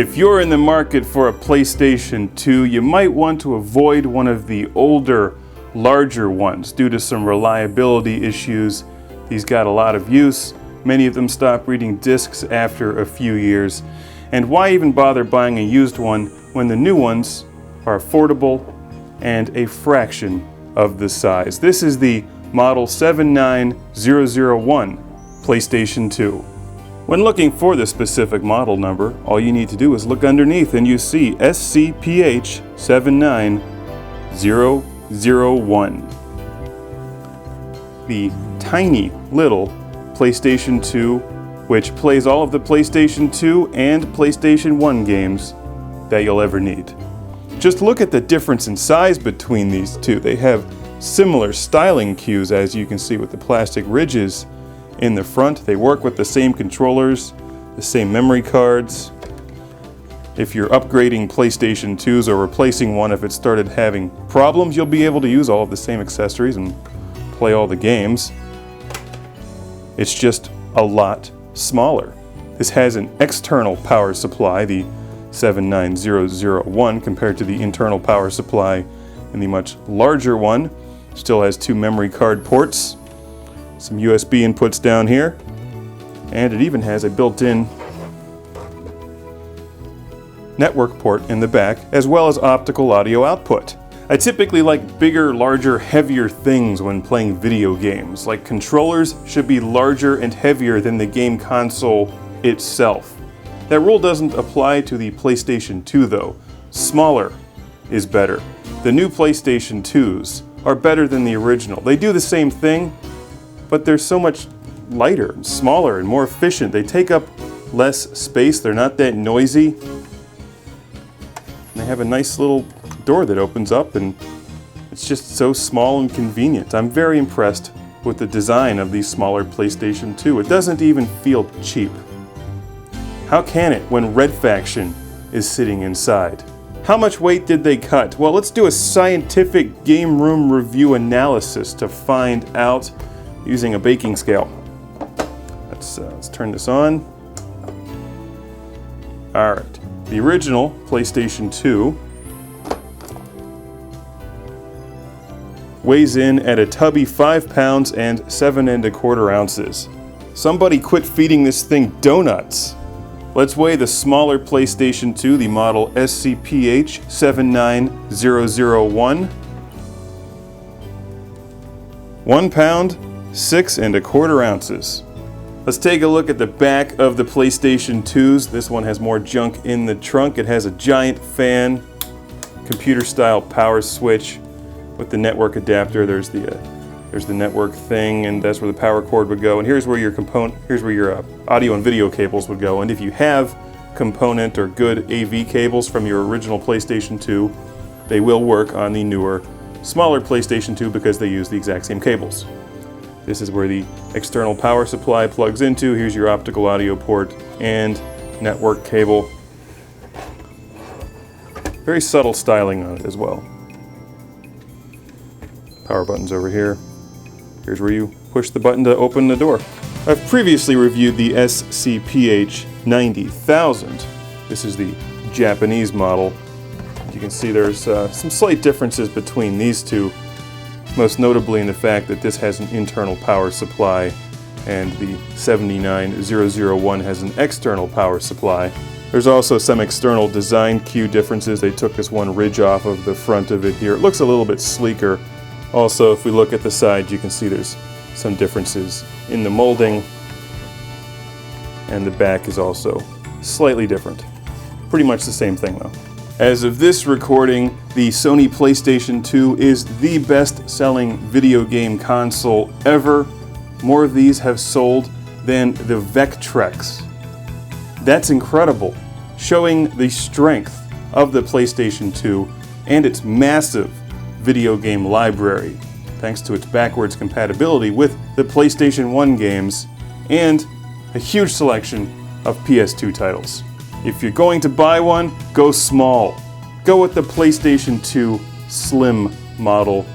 If you're in the market for a PlayStation 2, you might want to avoid one of the older, larger ones due to some reliability issues. These got a lot of use. Many of them stop reading discs after a few years. And why even bother buying a used one when the new ones are affordable and a fraction of the size? This is the Model 79001 PlayStation 2. When looking for the specific model number, all you need to do is look underneath and you see SCPH-79001. The tiny little PlayStation 2, which plays all of the PlayStation 2 and PlayStation 1 games that you'll ever need. Just look at the difference in size between these two. They have similar styling cues, as you can see, with the plastic ridges in the front. They work with the same controllers, the same memory cards. If you're upgrading PlayStation 2s or replacing one if it started having problems, you'll be able to use all of the same accessories and play all the games. It's just a lot smaller. This has an external power supply, the 79001, compared to the internal power supply in the much larger one. Still has two memory card ports, some USB inputs down here, and it even has a built-in network port in the back, as well as optical audio output. I typically like bigger, larger, heavier things when playing video games. Like controllers should be larger and heavier than the game console itself. That rule doesn't apply to the PlayStation 2 though. Smaller is better. The new PlayStation 2s are better than the original. They do the same thing, but they're so much lighter and smaller and more efficient. They take up less space, they're not that noisy. And they have a nice little door that opens up, and it's just so small and convenient. I'm very impressed with the design of the smaller PlayStation 2. It doesn't even feel cheap. How can it when Red Faction is sitting inside? How much weight did they cut? Well, let's do a scientific game room review analysis to find out using a baking scale. Let's turn this on. All right, the original PlayStation 2 weighs in at a tubby 5 pounds and 7 1/4 ounces. Somebody quit feeding this thing donuts. Let's weigh the smaller PlayStation 2, the model SCPH-79001. 1 pound, 6 1/4 ounces. Let's take a look at the back of the PlayStation 2s. This one has more junk in the trunk. It has a giant fan, computer-style power switch with the network adapter. There's the network thing, and that's where the power cord would go. And here's where your audio and video cables would go. And if you have component or good AV cables from your original PlayStation 2, they will work on the newer, smaller PlayStation 2 because they use the exact same cables. This is where the external power supply plugs into. Here's your optical audio port and network cable. Very subtle styling on it as well. Power buttons over here. Here's where you push the button to open the door. I've previously reviewed the SCPH-90000. This is the Japanese model. You can see there's some slight differences between these two, most notably in the fact that this has an internal power supply and the 79001 has an external power supply. There's also some external design cue differences. They took this one ridge off of the front of it here. It looks a little bit sleeker. Also, if we look at the side, you can see there's some differences in the molding, and the back is also slightly different. Pretty much the same thing though. As of this recording, the Sony PlayStation 2 is the best-selling video game console ever. More of these have sold than the Vectrex. That's incredible, showing the strength of the PlayStation 2 and its massive video game library, thanks to its backwards compatibility with the PlayStation 1 games and a huge selection of PS2 titles. If you're going to buy one, go small. Go with the PlayStation 2 Slim model,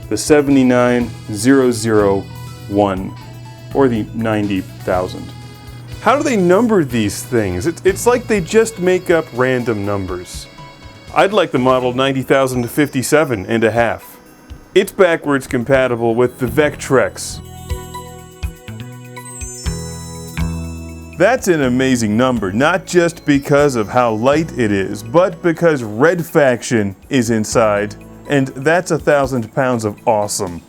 the 79001 or the 90000. How do they number these things? It's like they just make up random numbers. I'd like the model 90,057.5. It's backwards compatible with the Vectrex. That's an amazing number, not just because of how light it is, but because Red Faction is inside, and that's 1,000 pounds of awesome.